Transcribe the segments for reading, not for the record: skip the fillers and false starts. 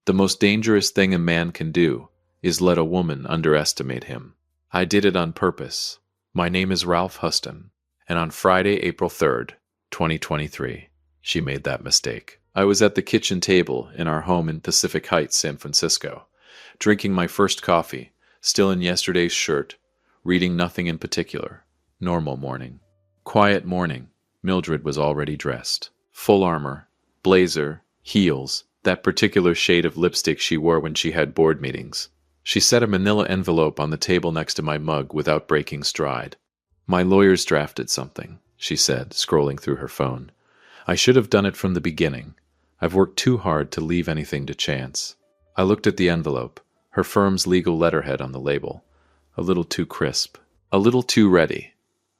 The most dangerous thing a man can do is let a woman underestimate him. I did it on purpose. My name is Ralph Huston, and on Friday, April 3rd, 2023, she made that mistake. I was at the kitchen table in our home in Pacific Heights, San Francisco, drinking my first coffee, still in yesterday's shirt, reading nothing in particular. Normal morning. Quiet morning. Mildred was already dressed. Full armor, blazer, heels, that particular shade of lipstick she wore when she had board meetings. She set a manila envelope on the table next to my mug without breaking stride. "My lawyers drafted something," she said, scrolling through her phone. "I should have done it from the beginning. I've worked too hard to leave anything to chance." I looked at the envelope, her firm's legal letterhead on the label. A little too crisp. A little too ready.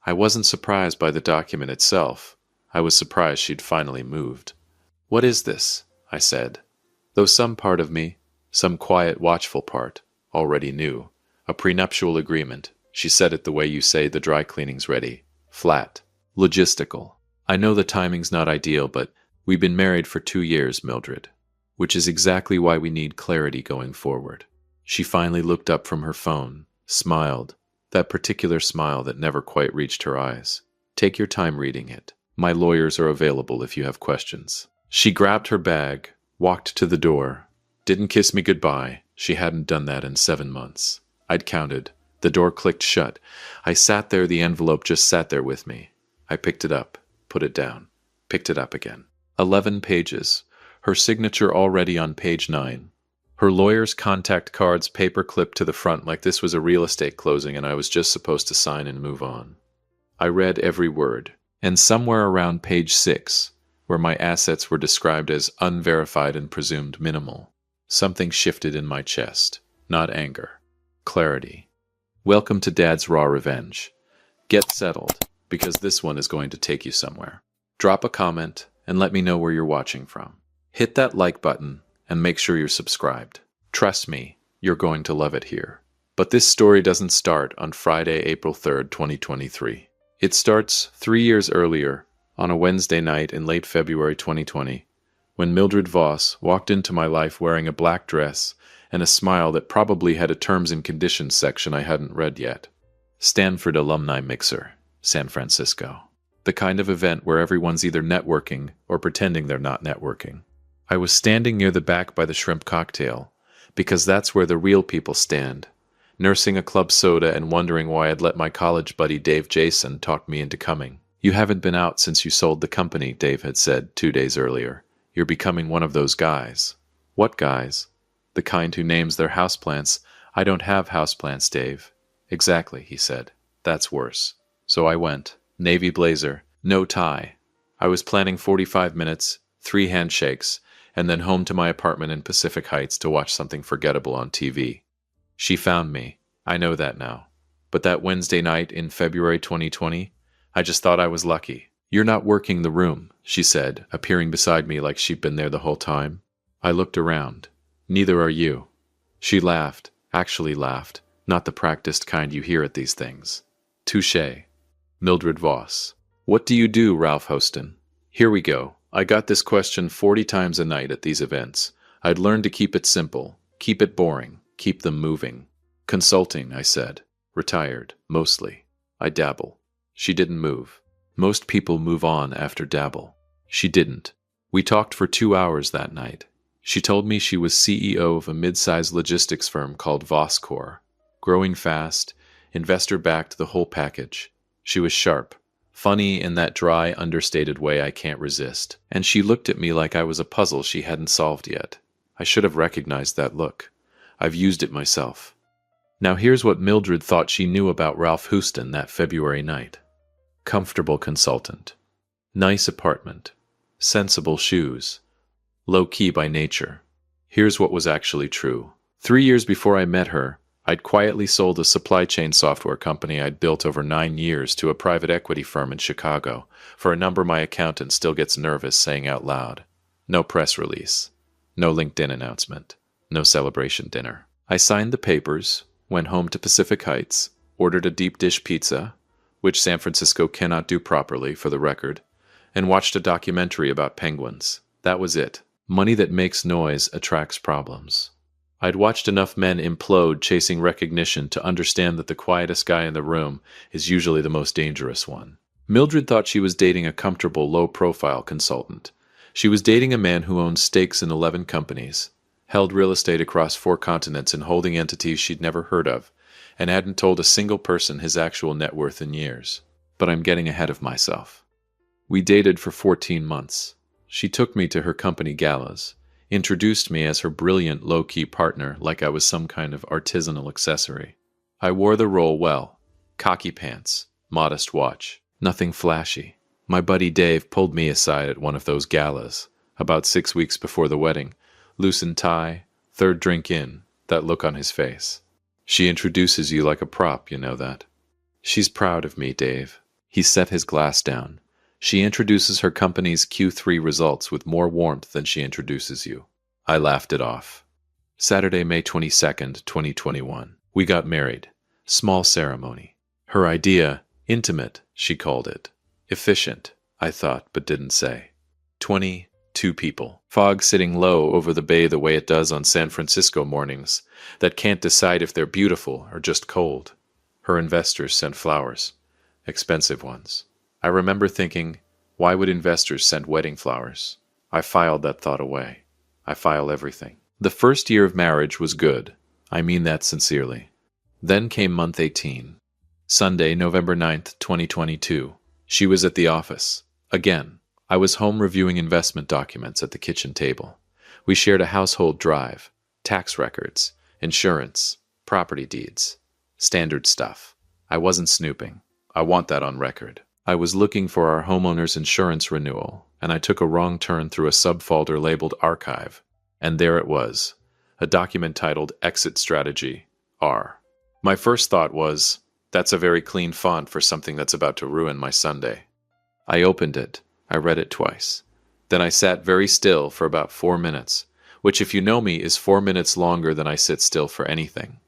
I wasn't surprised by the document itself. I was surprised she'd finally moved. "What is this?" I said. Though some part of me, some quiet, watchful part, already knew. A prenuptial agreement. She said it the way you say the dry cleaning's ready. Flat. Logistical. I know the timing's not ideal, but we've been married for 2 years, Mildred. Which is exactly why we need clarity going forward. She finally looked up from her phone, smiled. That particular smile that never quite reached her eyes. "Take your time reading it. My lawyers are available if you have questions." She grabbed her bag, walked to the door. Didn't kiss me goodbye. She hadn't done that in 7 months. I'd counted. The door clicked shut. I sat there, the envelope just sat there with me. I picked it up, put it down, picked it up again. 11 pages. Her signature already on page 9. Her lawyer's contact cards paper clipped to the front like this was a real estate closing and I was just supposed to sign and move on. I read every word, and somewhere around page 6, where my assets were described as unverified and presumed minimal, something shifted in my chest. Not anger. Clarity. Welcome to Dad's raw revenge. Get settled, because this one is going to take you somewhere. Drop a comment and let me know where you're watching from. Hit that like button and make sure you're subscribed. Trust me, you're going to love it here. But this story doesn't start on Friday, April 3rd, 2023. It starts 3 years earlier, on a Wednesday night in late February 2020, when Mildred Voss walked into my life wearing a black dress and a smile that probably had a terms and conditions section I hadn't read yet. Stanford Alumni Mixer, San Francisco. The kind of event where everyone's either networking or pretending they're not networking. I was standing near the back by the shrimp cocktail, because that's where the real people stand, nursing a club soda and wondering why I'd let my college buddy Dave Jason talk me into coming. "You haven't been out since you sold the company," Dave had said 2 days earlier. "You're becoming one of those guys." "What guys?" "The kind who names their houseplants, 'I don't have houseplants, Dave.'" "Exactly," he said. "That's worse." So I went. Navy blazer, no tie. I was planning 45 minutes, 3 handshakes, and then home to my apartment in Pacific Heights to watch something forgettable on TV. She found me. I know that now. But that Wednesday night in February 2020, I just thought I was lucky. "You're not working the room," she said, appearing beside me like she'd been there the whole time. I looked around. "Neither are you." She laughed, actually laughed, not the practiced kind you hear at these things. Touché. Mildred Voss. "What do you do, Ralph Huston?" Here we go. I got this question 40 times a night at these events. I'd learned to keep it simple, keep it boring, keep them moving. "Consulting," I said. "Retired, mostly. I dabble." She didn't move. Most people move on after dabble. She didn't. We talked for 2 hours that night. She told me she was CEO of a mid-sized logistics firm called Vosscore. Growing fast, investor-backed, the whole package. She was sharp. Funny in that dry, understated way I can't resist. And she looked at me like I was a puzzle she hadn't solved yet. I should have recognized that look. I've used it myself. Now here's what Mildred thought she knew about Ralph Huston that February night. Comfortable consultant. Nice apartment. Sensible shoes. Low-key by nature. Here's what was actually true. 3 years before I met her, I'd quietly sold a supply chain software company I'd built over 9 years to a private equity firm in Chicago for a number my accountant still gets nervous saying out loud. No press release. No LinkedIn announcement. No celebration dinner. I signed the papers, went home to Pacific Heights, ordered a deep dish pizza, which San Francisco cannot do properly for the record, and watched a documentary about penguins. That was it. Money that makes noise attracts problems. I'd watched enough men implode chasing recognition to understand that the quietest guy in the room is usually the most dangerous one. Mildred thought she was dating a comfortable, low-profile consultant. She was dating a man who owned stakes in 11 companies, held real estate across 4 continents and holding entities she'd never heard of, and hadn't told a single person his actual net worth in years. But I'm getting ahead of myself. We dated for 14 months. She took me to her company galas, introduced me as her brilliant low-key partner like I was some kind of artisanal accessory. I wore the role well. Cocky pants, modest watch, nothing flashy. My buddy Dave pulled me aside at one of those galas, about 6 weeks before the wedding. Loosened tie, 3rd drink in, that look on his face. She introduces you like a prop, you know that. She's proud of me, Dave. He set his glass down. She introduces her company's Q3 results with more warmth than she introduces you. I laughed it off. Saturday, May 22nd, 2021. We got married. Small ceremony. Her idea, intimate, she called it. Efficient, I thought, but didn't say. 22 people. Fog sitting low over the bay the way it does on San Francisco mornings that can't decide if they're beautiful or just cold. Her investors sent flowers. Expensive ones. I remember thinking, why would investors send wedding flowers? I filed that thought away. I file everything. The first year of marriage was good. I mean that sincerely. Then came month 18. Sunday, November 9th, 2022. She was at the office. Again, I was home reviewing investment documents at the kitchen table. We shared a household drive, tax records, insurance, property deeds. Standard stuff. I wasn't snooping. I want that on record. I was looking for our homeowner's insurance renewal, and I took a wrong turn through a subfolder labeled Archive, and there it was, a document titled Exit Strategy, R. My first thought was, that's a very clean font for something that's about to ruin my Sunday. I opened it. I read it twice. Then I sat very still for about 4 minutes, which if you know me is 4 minutes longer than I sit still for anything.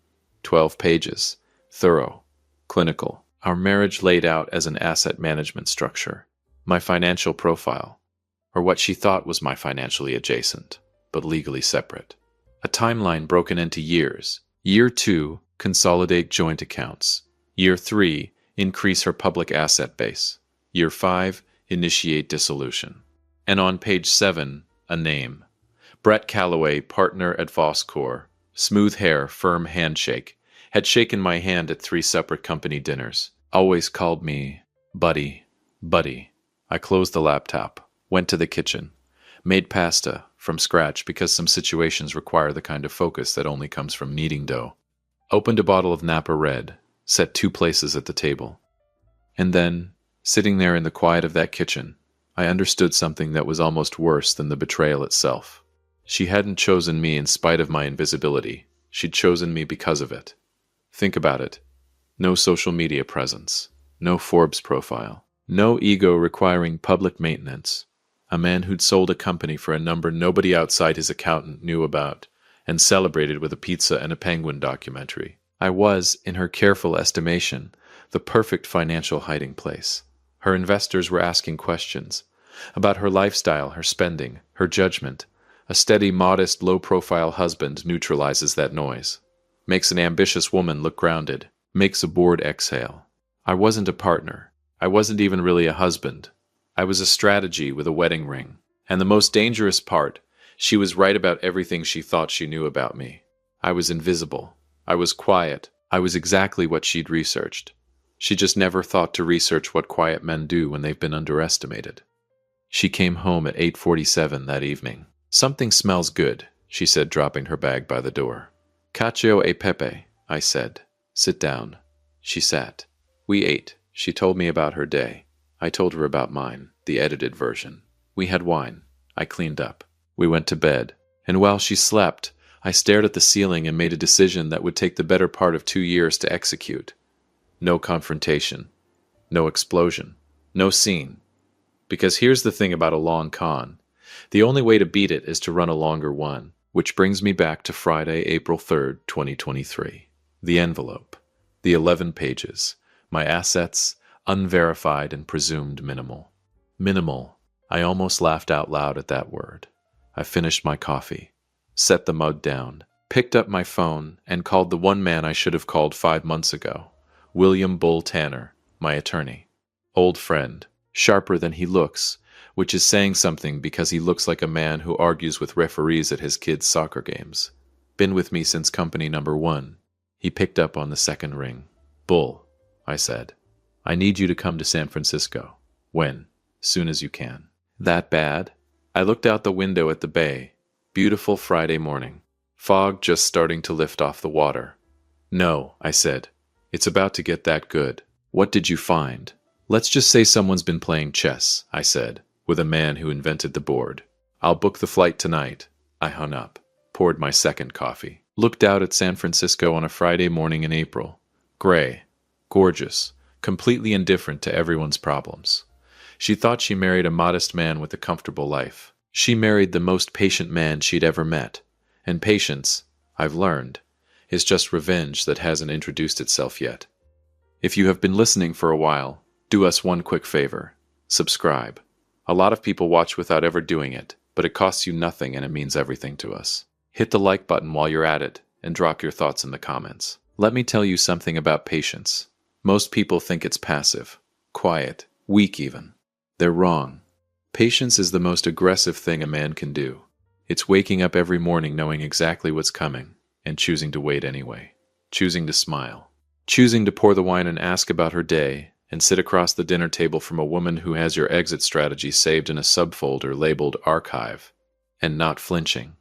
12 pages. Thorough. Clinical. Our marriage laid out as an asset management structure. My financial profile, or what she thought was my financially adjacent, but legally separate. A timeline broken into years. Year 2, consolidate joint accounts. Year 3, increase her public asset base. Year 5, initiate dissolution. And on page 7, a name. Brett Calloway, partner at Voscor. Smooth hair, firm handshake. Had shaken my hand at 3 separate company dinners. Always called me buddy. I closed the laptop, went to the kitchen, made pasta from scratch because some situations require the kind of focus that only comes from kneading dough. Opened a bottle of Napa Red, set 2 places at the table. And then, sitting there in the quiet of that kitchen, I understood something that was almost worse than the betrayal itself. She hadn't chosen me in spite of my invisibility. She'd chosen me because of it. Think about it. No social media presence. No Forbes profile. No ego requiring public maintenance. A man who'd sold a company for a number nobody outside his accountant knew about, and celebrated with a pizza and a penguin documentary. I was, in her careful estimation, the perfect financial hiding place. Her investors were asking questions about her lifestyle, her spending, her judgment. A steady, modest, low-profile husband neutralizes that noise. Makes an ambitious woman look grounded. Makes a bored exhale. I wasn't a partner. I wasn't even really a husband. I was a strategy with a wedding ring. And the most dangerous part, she was right about everything she thought she knew about me. I was invisible. I was quiet. I was exactly what she'd researched. She just never thought to research what quiet men do when they've been underestimated. She came home at 8:47 that evening. Something smells good, she said, dropping her bag by the door. Cacio e pepe, I said. Sit down. She sat. We ate. She told me about her day. I told her about mine, the edited version. We had wine. I cleaned up. We went to bed. And while she slept, I stared at the ceiling and made a decision that would take the better part of 2 years to execute. No confrontation. No explosion. No scene. Because here's the thing about a long con. The only way to beat it is to run a longer one, which brings me back to Friday, April 3rd, 2023. The envelope, the 11 pages, my assets, unverified and presumed minimal. Minimal. I almost laughed out loud at that word. I finished my coffee, set the mug down, picked up my phone, and called the one man I should have called 5 months ago, William Bull Tanner, my attorney. Old friend, sharper than he looks, which is saying something because he looks like a man who argues with referees at his kids' soccer games. Been with me since company number 1. He picked up on the second ring. Bull, I said, I need you to come to San Francisco. When? Soon as you can. That bad? I looked out the window at the bay. Beautiful Friday morning. Fog just starting to lift off the water. No, I said. It's about to get that good. What did you find? Let's just say someone's been playing chess, I said, with a man who invented the board. I'll book the flight tonight. I hung up, poured my second coffee, looked out at San Francisco on a Friday morning in April. Gray, gorgeous, completely indifferent to everyone's problems. She thought she married a modest man with a comfortable life. She married the most patient man she'd ever met. And patience, I've learned, is just revenge that hasn't introduced itself yet. If you have been listening for a while, do us one quick favor. Subscribe. A lot of people watch without ever doing it, but it costs you nothing and it means everything to us. Hit the like button while you're at it and drop your thoughts in the comments. Let me tell you something about patience. Most people think it's passive, quiet, weak even. They're wrong. Patience is the most aggressive thing a man can do. It's waking up every morning knowing exactly what's coming and choosing to wait anyway. Choosing to smile. Choosing to pour the wine and ask about her day and sit across the dinner table from a woman who has your exit strategy saved in a subfolder labeled Archive. And not flinching.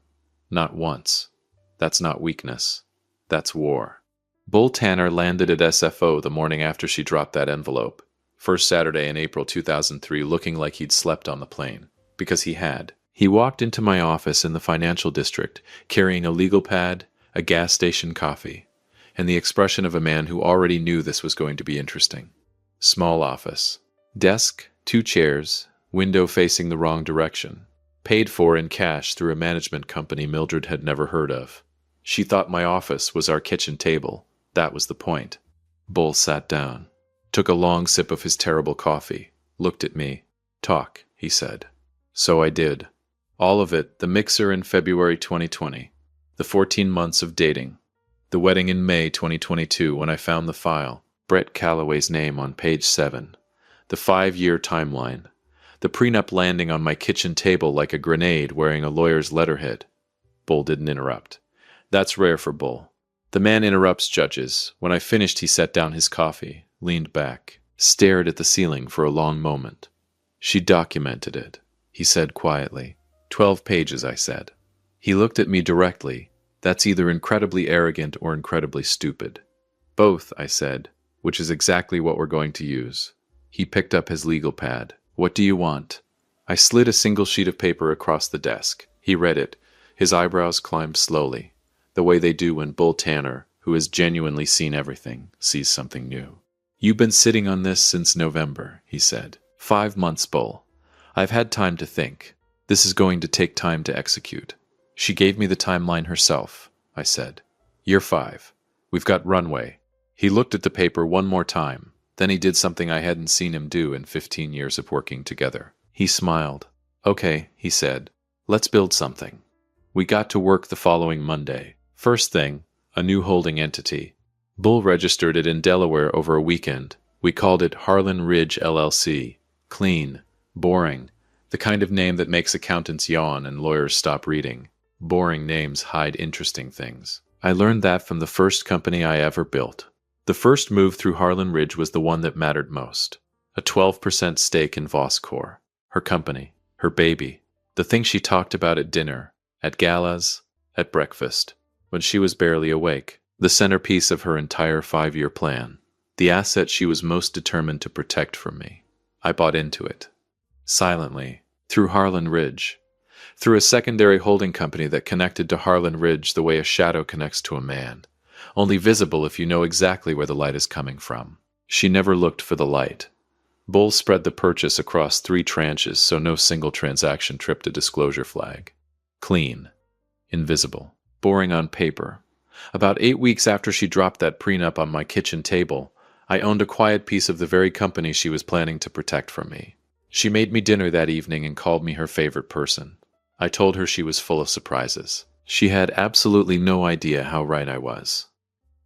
Not once. That's not weakness. That's war. Bull Tanner landed at SFO the morning after she dropped that envelope. First Saturday in April 2003, looking like he'd slept on the plane. Because he had. He walked into my office in the financial district, carrying a legal pad, a gas station coffee, and the expression of a man who already knew this was going to be interesting. Small office. Desk, 2 chairs, window facing the wrong direction. Paid for in cash through a management company Mildred had never heard of. She thought my office was our kitchen table. That was the point. Bull sat down, took a long sip of his terrible coffee, looked at me. Talk, he said. So I did. All of it, the mixer in February 2020, the 14 months of dating, the wedding in May 2022 when I found the file, Brett Calloway's name on page 7, the 5-year timeline, the prenup landing on my kitchen table like a grenade wearing a lawyer's letterhead. Bull didn't interrupt. That's rare for Bull. The man interrupts judges. When I finished, he set down his coffee, leaned back, stared at the ceiling for a long moment. She documented it, he said quietly. 12 pages, I said. He looked at me directly. That's either incredibly arrogant or incredibly stupid. Both, I said, which is exactly what we're going to use. He picked up his legal pad. What do you want? I slid a single sheet of paper across the desk. He read it. His eyebrows climbed slowly, the way they do when Bull Tanner, who has genuinely seen everything, sees something new. You've been sitting on this since November, he said. 5 months, Bull. I've had time to think. This is going to take time to execute. She gave me the timeline herself, I said. Year 5. We've got runway. He looked at the paper one more time. Then he did something I hadn't seen him do in 15 years of working together. He smiled. Okay, he said. Let's build something. We got to work the following Monday. First thing, a new holding entity. Bull registered it in Delaware over a weekend. We called it Harlan Ridge LLC. Clean. Boring. The kind of name that makes accountants yawn and lawyers stop reading. Boring names hide interesting things. I learned that from the first company I ever built. The first move through Harlan Ridge was the one that mattered most. A 12% stake in Voscor. Her company. Her baby. The thing she talked about at dinner. At galas. At breakfast. When she was barely awake. The centerpiece of her entire 5-year plan. The asset she was most determined to protect from me. I bought into it. Silently. Through Harlan Ridge. Through a secondary holding company that connected to Harlan Ridge the way a shadow connects to a man. Only visible if you know exactly where the light is coming from. She never looked for the light. Bull spread the purchase across 3 tranches so no single transaction tripped a disclosure flag. Clean. Invisible. Boring on paper. About 8 weeks after she dropped that prenup on my kitchen table, I owned a quiet piece of the very company she was planning to protect from me. She made me dinner that evening and called me her favorite person. I told her she was full of surprises. She had absolutely no idea how right I was.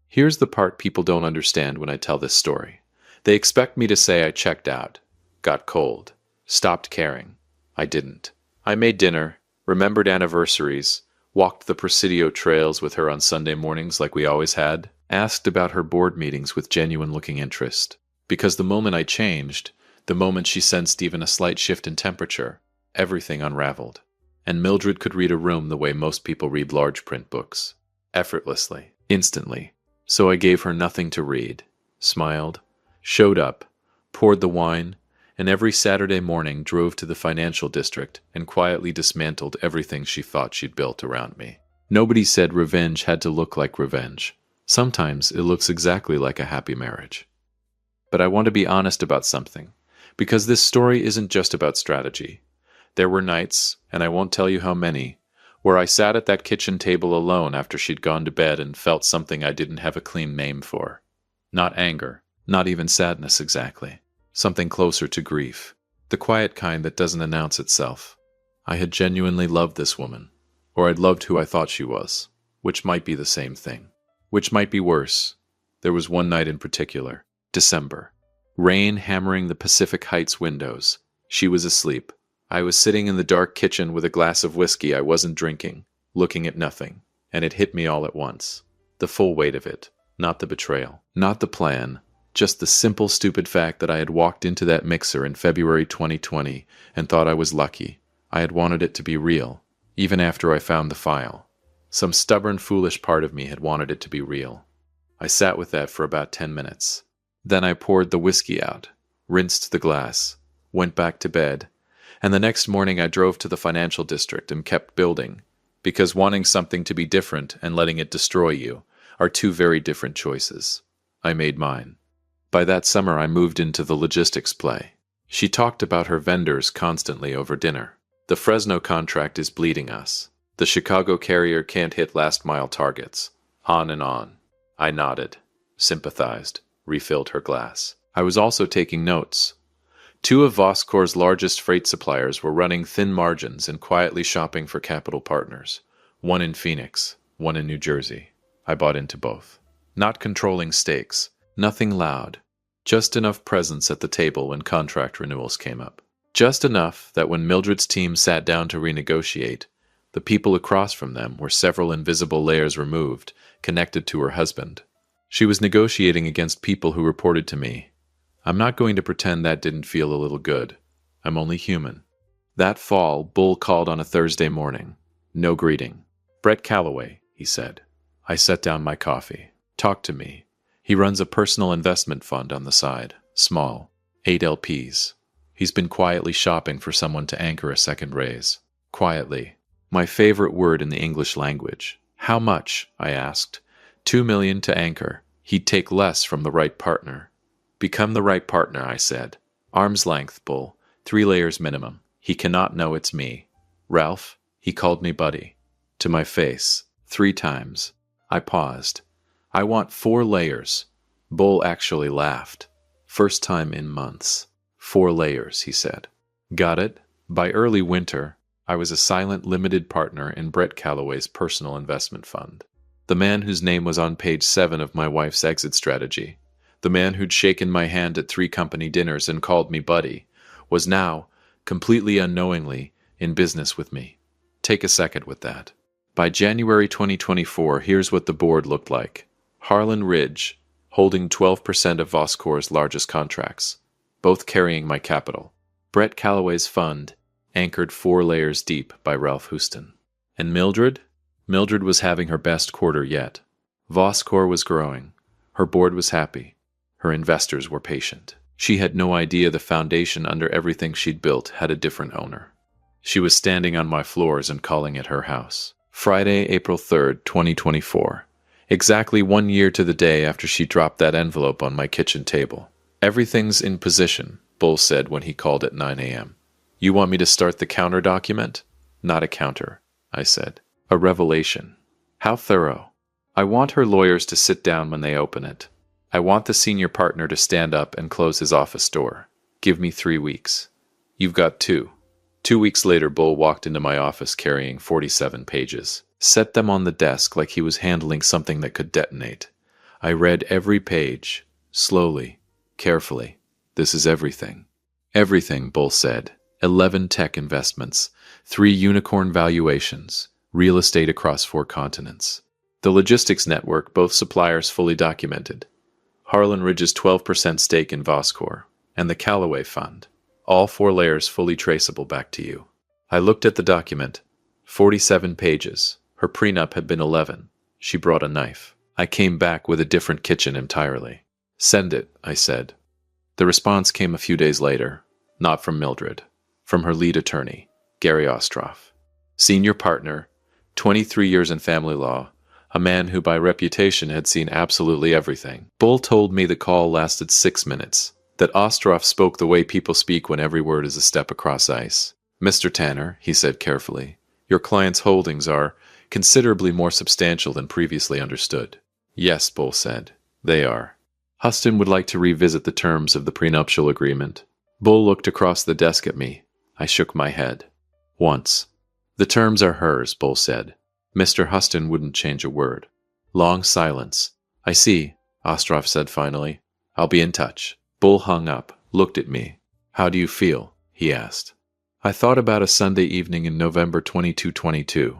Here's the part people don't understand when I tell this story. They expect me to say I checked out, got cold, stopped caring. I didn't. I made dinner, remembered anniversaries, walked the Presidio trails with her on Sunday mornings like we always had, asked about her board meetings with genuine-looking interest. Because the moment I changed, the moment she sensed even a slight shift in temperature, everything unraveled. And Mildred could read a room the way most people read large print books. Effortlessly, instantly. So I gave her nothing to read, smiled, showed up, poured the wine, and every Saturday morning drove to the financial district and quietly dismantled everything she thought she'd built around me. Nobody said revenge had to look like revenge. Sometimes it looks exactly like a happy marriage. But I want to be honest about something, because this story isn't just about strategy. There were nights, and I won't tell you how many, where I sat at that kitchen table alone after she'd gone to bed and felt something I didn't have a clean name for. Not anger, not even sadness exactly. Something closer to grief. The quiet kind that doesn't announce itself. I had genuinely loved this woman, or I'd loved who I thought she was, which might be the same thing. Which might be worse. There was one night in particular, December. Rain hammering the Pacific Heights windows. She was asleep. I was sitting in the dark kitchen with a glass of whiskey I wasn't drinking, looking at nothing, and it hit me all at once. The full weight of it, not the betrayal, not the plan, just the simple stupid fact that I had walked into that mixer in February 2020 and thought I was lucky. I had wanted it to be real, even after I found the file. Some stubborn, foolish part of me had wanted it to be real. I sat with that for about 10 minutes. Then I poured the whiskey out, rinsed the glass, went back to bed, and the next morning I drove to the financial district and kept building, because wanting something to be different and letting it destroy you are two very different choices. I made mine. By that summer I moved into the logistics play. She talked about her vendors constantly over dinner. The Fresno contract is bleeding us. The Chicago carrier can't hit last-mile targets. On and on. I nodded, sympathized, refilled her glass. I was also taking notes. 2 of Voscor's largest freight suppliers were running thin margins and quietly shopping for capital partners. One in Phoenix, one in New Jersey. I bought into both. Not controlling stakes, nothing loud, just enough presence at the table when contract renewals came up. Just enough that when Mildred's team sat down to renegotiate, the people across from them were several invisible layers removed, connected to her husband. She was negotiating against people who reported to me. I'm not going to pretend that didn't feel a little good. I'm only human. That fall, Bull called on a Thursday morning. No greeting. "Brett Calloway," he said. I set down my coffee. "Talk to me." He runs a personal investment fund on the side. Small. 8 LPs. He's been quietly shopping for someone to anchor a second raise. Quietly. My favorite word in the English language. "How much?" I asked. $2 million to anchor. He'd take less from the right partner. "Become the right partner," I said. "Arm's length, Bull. 3 layers minimum. He cannot know it's me. Ralph," he called me buddy. To my face. 3 times. I paused. "I want 4 layers." Bull actually laughed. First time in months. 4 layers, he said. Got it? By early winter, I was a silent limited partner in Brett Calloway's personal investment fund. The man whose name was on page 7 of my wife's exit strategy. The man who'd shaken my hand at 3 company dinners and called me buddy, was now, completely unknowingly, in business with me. Take a second with that. By January 2024, here's what the board looked like. Harlan Ridge, holding 12% of Voscor's largest contracts, both carrying my capital. Brett Calloway's fund, anchored 4 layers deep by Ralph Houston. And Mildred? Mildred was having her best quarter yet. Voscor was growing. Her board was happy. Her investors were patient. She had no idea the foundation under everything she'd built had a different owner. She was standing on my floors and calling it her house. Friday, April 3rd, 2024. Exactly 1 year to the day after she dropped that envelope on my kitchen table. "Everything's in position," Bull said when he called at 9 a.m. "You want me to start the counter document?" "Not a counter," I said. "A revelation." "How thorough?" "I want her lawyers to sit down when they open it. I want the senior partner to stand up and close his office door. Give me 3 weeks. You've got 2. 2 weeks later, Bull walked into my office carrying 47 pages. Set them on the desk like he was handling something that could detonate. I read every page, slowly, carefully. This is everything. Everything, Bull said. 11 tech investments, 3 unicorn valuations, real estate across 4 continents. The logistics network, both suppliers fully documented. Harlan Ridge's 12% stake in Voscor, and the Callaway Fund. All 4 layers fully traceable back to you. I looked at the document. 47 pages. Her prenup had been 11. She brought a knife. I came back with a different kitchen entirely. Send it, I said. The response came a few days later. Not from Mildred. From her lead attorney, Gary Ostroff. Senior partner, 23 years in family law, a man who by reputation had seen absolutely everything. Bull told me the call lasted 6 minutes, that Ostroff spoke the way people speak when every word is a step across ice. Mr. Tanner, he said carefully, your client's holdings are considerably more substantial than previously understood. Yes, Bull said, they are. Huston would like to revisit the terms of the prenuptial agreement. Bull looked across the desk at me. I shook my head. Once. The terms are hers, Bull said. Mr. Huston wouldn't change a word. Long silence. I see, Ostroff said finally. I'll be in touch. Bull hung up, looked at me. How do you feel? He asked. I thought about a Sunday evening in November 2222.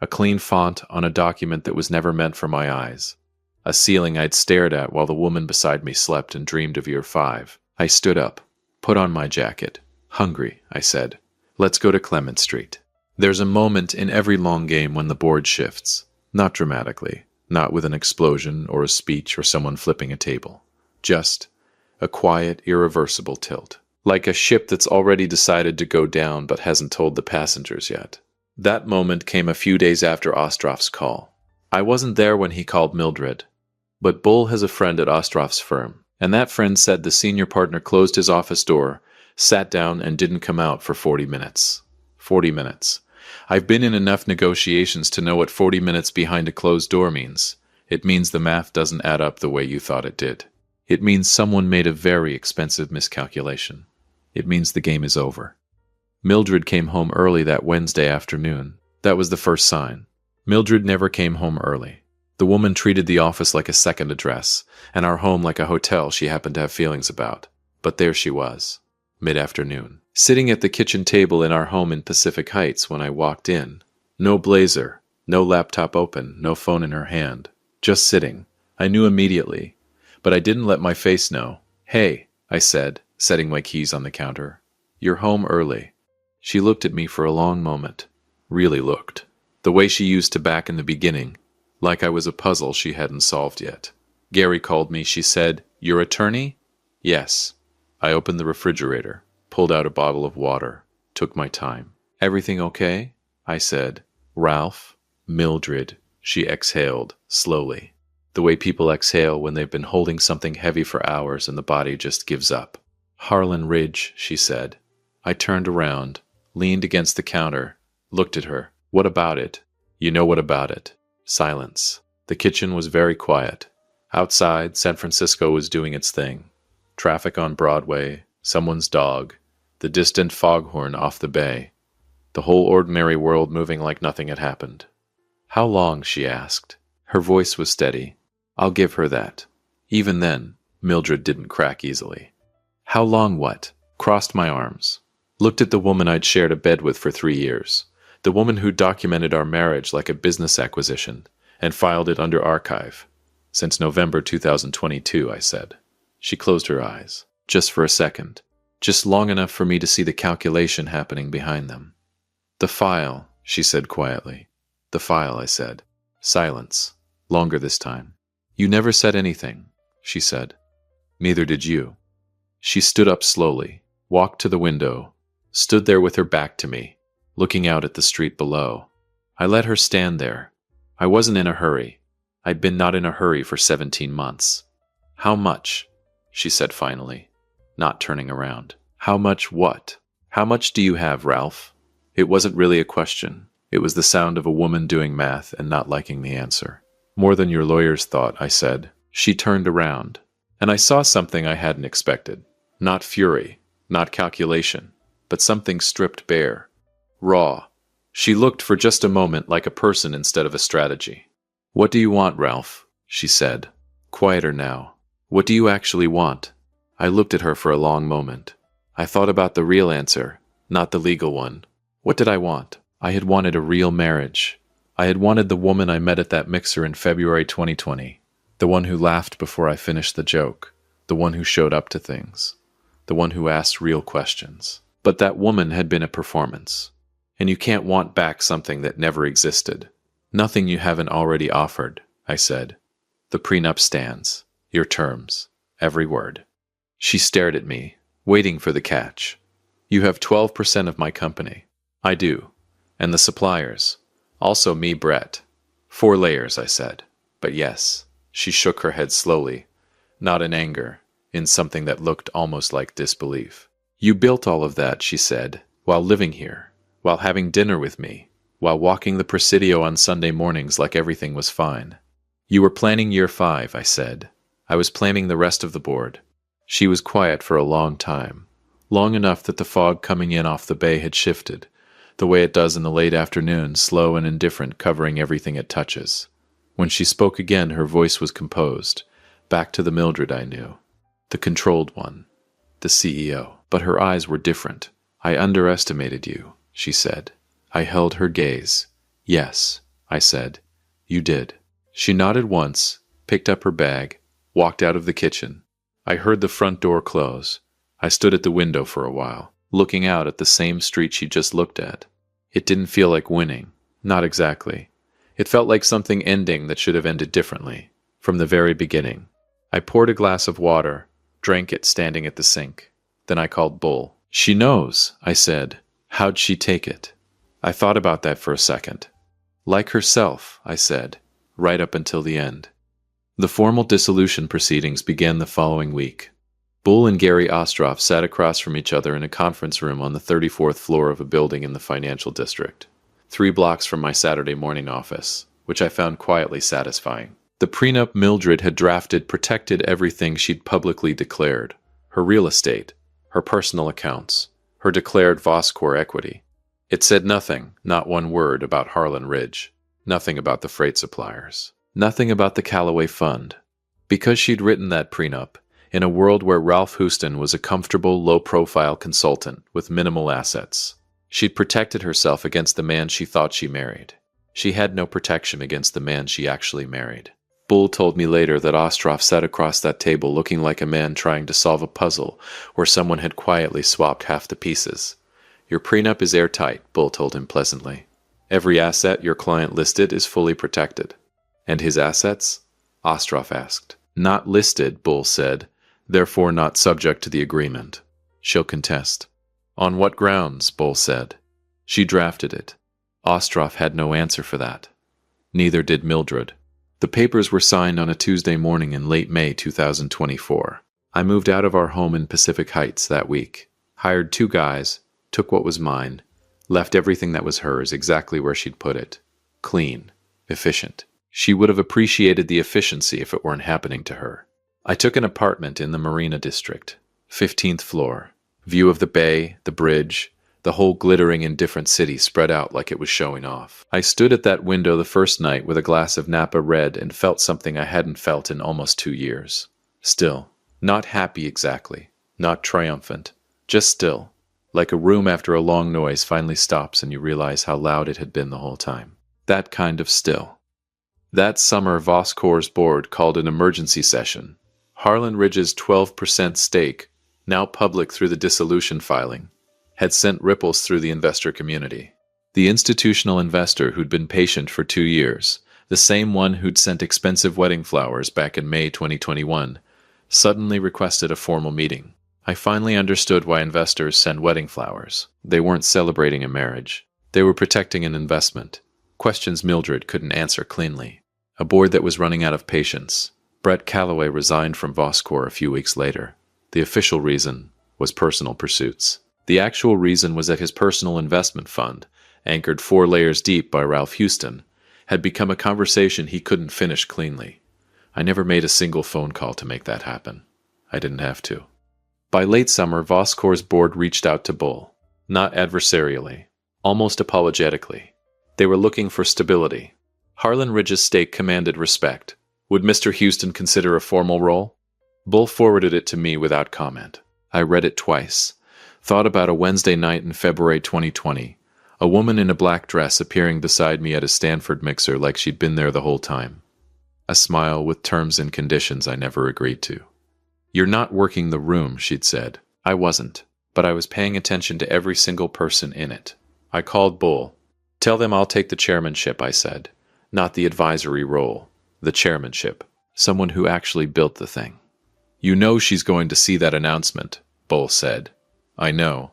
A clean font on a document that was never meant for my eyes. A ceiling I'd stared at while the woman beside me slept and dreamed of year 5. I stood up, put on my jacket. Hungry, I said. Let's go to Clement Street. There's a moment in every long game when the board shifts. Not dramatically, not with an explosion or a speech or someone flipping a table. Just a quiet, irreversible tilt. Like a ship that's already decided to go down but hasn't told the passengers yet. That moment came a few days after Ostroff's call. I wasn't there when he called Mildred, but Bull has a friend at Ostroff's firm, and that friend said the senior partner closed his office door, sat down, and didn't come out for 40 minutes. 40 minutes. I've been in enough negotiations to know what 40 minutes behind a closed door means. It means the math doesn't add up the way you thought it did. It means someone made a very expensive miscalculation. It means the game is over. Mildred came home early that Wednesday afternoon. That was the first sign. Mildred never came home early. The woman treated the office like a second address, and our home like a hotel she happened to have feelings about. But there she was, mid-afternoon, sitting at the kitchen table in our home in Pacific Heights when I walked in. No blazer, no laptop open, no phone in her hand. Just sitting. I knew immediately, but I didn't let my face know. Hey, I said, setting my keys on the counter. You're home early. She looked at me for a long moment. Really looked. The way she used to back in the beginning, like I was a puzzle she hadn't solved yet. Gary called me, she said, Your attorney? Yes. I opened the refrigerator, pulled out a bottle of water, took my time. Everything okay? I said. Ralph? Mildred. She exhaled, slowly. The way people exhale when they've been holding something heavy for hours and the body just gives up. Harlan Ridge, she said. I turned around, leaned against the counter, looked at her. What about it? You know what about it. Silence. The kitchen was very quiet. Outside, San Francisco was doing its thing. Traffic on Broadway, someone's dog, the distant foghorn off the bay. The whole ordinary world moving like nothing had happened. How long? She asked. Her voice was steady. I'll give her that. Even then, Mildred didn't crack easily. How long what? Crossed my arms. Looked at the woman I'd shared a bed with for 3 years. The woman who documented our marriage like a business acquisition and filed it under archive. Since November 2022, I said. She closed her eyes. Just for a second. Just long enough for me to see the calculation happening behind them. The file, she said quietly. The file, I said. Silence. Longer this time. You never said anything, she said. Neither did you. She stood up slowly, walked to the window, stood there with her back to me, looking out at the street below. I let her stand there. I wasn't in a hurry. I'd been not in a hurry for 17 months. How much? She said finally, not turning around. How much what? How much do you have, Ralph? It wasn't really a question. It was the sound of a woman doing math and not liking the answer. More than your lawyers thought, I said. She turned around, and I saw something I hadn't expected. Not fury, not calculation, but something stripped bare. Raw. She looked for just a moment like a person instead of a strategy. "What do you want, Ralph?" she said. Quieter now. "What do you actually want?" I looked at her for a long moment. I thought about the real answer, not the legal one. What did I want? I had wanted a real marriage. I had wanted the woman I met at that mixer in February 2020. The one who laughed before I finished the joke. The one who showed up to things. The one who asked real questions. But that woman had been a performance. And you can't want back something that never existed. "Nothing you haven't already offered," I said. "The prenup stands. Your terms. Every word." She stared at me, waiting for the catch. "You have 12% of my company." "I do. And the suppliers. Also me, Brett." "4 layers," I said. "But yes." She shook her head slowly, not in anger, in something that looked almost like disbelief. "You built all of that," she said, "while living here, while having dinner with me, while walking the Presidio on Sunday mornings like everything was fine." "You were planning year 5, I said. "I was planning the rest of the board." She was quiet for a long time, long enough that the fog coming in off the bay had shifted, the way it does in the late afternoon, slow and indifferent, covering everything it touches. When she spoke again, her voice was composed, back to the Mildred I knew, the controlled one, the CEO. But her eyes were different. "I underestimated you," she said. I held her gaze. "Yes," I said. "You did." She nodded once, picked up her bag, walked out of the kitchen. I heard the front door close. I stood at the window for a while, looking out at the same street she just looked at. It didn't feel like winning. Not exactly. It felt like something ending that should have ended differently, from the very beginning. I poured a glass of water, drank it standing at the sink. Then I called Bull. "She knows," I said. "How'd she take it?" I thought about that for a second. "Like herself," I said, "right up until the end." The formal dissolution proceedings began the following week. Bull and Gary Ostroff sat across from each other in a conference room on the 34th floor of a building in the financial district, 3 blocks from my Saturday morning office, which I found quietly satisfying. The prenup Mildred had drafted protected everything she'd publicly declared: her real estate, her personal accounts, her declared Voscor equity. It said nothing, not one word, about Harlan Ridge, nothing about the freight suppliers, nothing about the Callaway Fund. Because she'd written that prenup, in a world where Ralph Houston was a comfortable, low-profile consultant with minimal assets, she'd protected herself against the man she thought she married. She had no protection against the man she actually married. Bull told me later that Ostroff sat across that table looking like a man trying to solve a puzzle where someone had quietly swapped half the pieces. "Your prenup is airtight," Bull told him pleasantly. "Every asset your client listed is fully protected." "And his assets?" Ostroff asked. "Not listed," Bull said, "therefore not subject to the agreement." "She'll contest." "On what grounds?" Bull said. "She drafted it." Ostroff had no answer for that. Neither did Mildred. The papers were signed on a Tuesday morning in late May 2024. I moved out of our home in Pacific Heights that week, hired 2 guys, took what was mine, left everything that was hers exactly where she'd put it. Clean. Efficient. She would have appreciated the efficiency if it weren't happening to her. I took an apartment in the Marina District, 15th floor. View of the bay, the bridge, the whole glittering indifferent city spread out like it was showing off. I stood at that window the first night with a glass of Napa Red and felt something I hadn't felt in almost 2 years. Still. Not happy exactly. Not triumphant. Just still. Like a room after a long noise finally stops and you realize how loud it had been the whole time. That kind of still. That summer, Voscor's board called an emergency session. Harlan Ridge's 12% stake, now public through the dissolution filing, had sent ripples through the investor community. The institutional investor who'd been patient for 2 years, the same one who'd sent expensive wedding flowers back in May 2021, suddenly requested a formal meeting. I finally understood why investors send wedding flowers. They weren't celebrating a marriage. They were protecting an investment. Questions Mildred couldn't answer cleanly. A board that was running out of patience. Brett Callaway resigned from Voscor a few weeks later. The official reason was personal pursuits. The actual reason was that his personal investment fund, anchored 4 layers deep by Ralph Houston, had become a conversation he couldn't finish cleanly. I never made a single phone call to make that happen. I didn't have to. By late summer, Voscor's board reached out to Bull. not adversarially, almost apologetically. They were looking for stability. Harlan Ridge's stake commanded respect. Would Mr. Houston consider a formal role? Bull forwarded it to me without comment. I read it twice. Thought about a Wednesday night in February 2020. A woman in a black dress appearing beside me at a Stanford mixer like she'd been there the whole time. A smile with terms and conditions I never agreed to. You're not working the room, she'd said. I wasn't, but I was paying attention to every single person in it. I called Bull. Tell them I'll take the chairmanship, I said. Not the advisory role. The chairmanship. Someone who actually built the thing. You know she's going to see that announcement, Bull said. I know.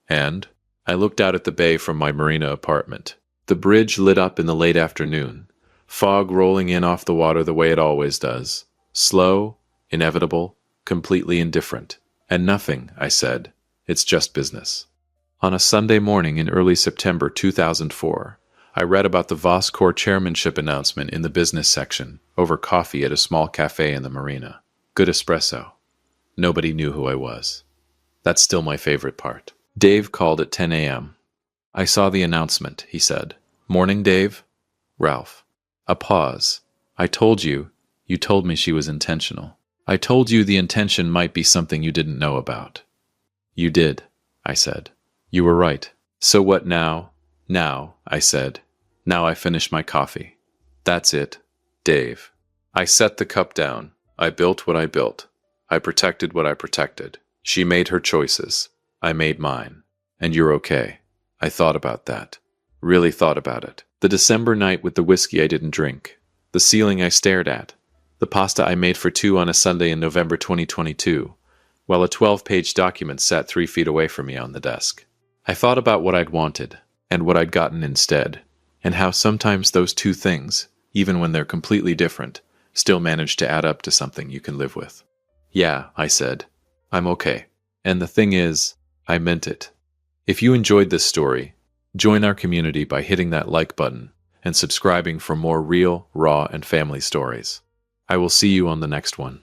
And? I looked out at the bay from my marina apartment. The bridge lit up in the late afternoon. Fog rolling in off the water the way it always does. Slow, inevitable, completely indifferent. And nothing, I said. It's just business. On a Sunday morning in early September 2004, I read about the Voscor chairmanship announcement in the business section, over coffee at a small cafe in the marina. Good espresso. Nobody knew who I was. That's still my favorite part. Dave called at 10 a.m. I saw the announcement, he said. Morning, Dave? Ralph. A pause. I told you. You told me she was intentional. I told you the intention might be something you didn't know about. You did, I said. You were right. So what now? Now, I said. Now I finish my coffee. That's it, Dave. I set the cup down. I built what I built. I protected what I protected. She made her choices. I made mine. And you're okay. I thought about that. Really thought about it. The December night with the whiskey I didn't drink. The ceiling I stared at. The pasta I made for two on a Sunday in November 2022, while a 12-page document sat 3 feet away from me on the desk. I thought about what I'd wanted, and what I'd gotten instead, and how sometimes those two things, even when they're completely different, still manage to add up to something you can live with. Yeah, I said. I'm okay. And the thing is, I meant it. If you enjoyed this story, join our community by hitting that like button and subscribing for more real, raw, and family stories. I will see you on the next one.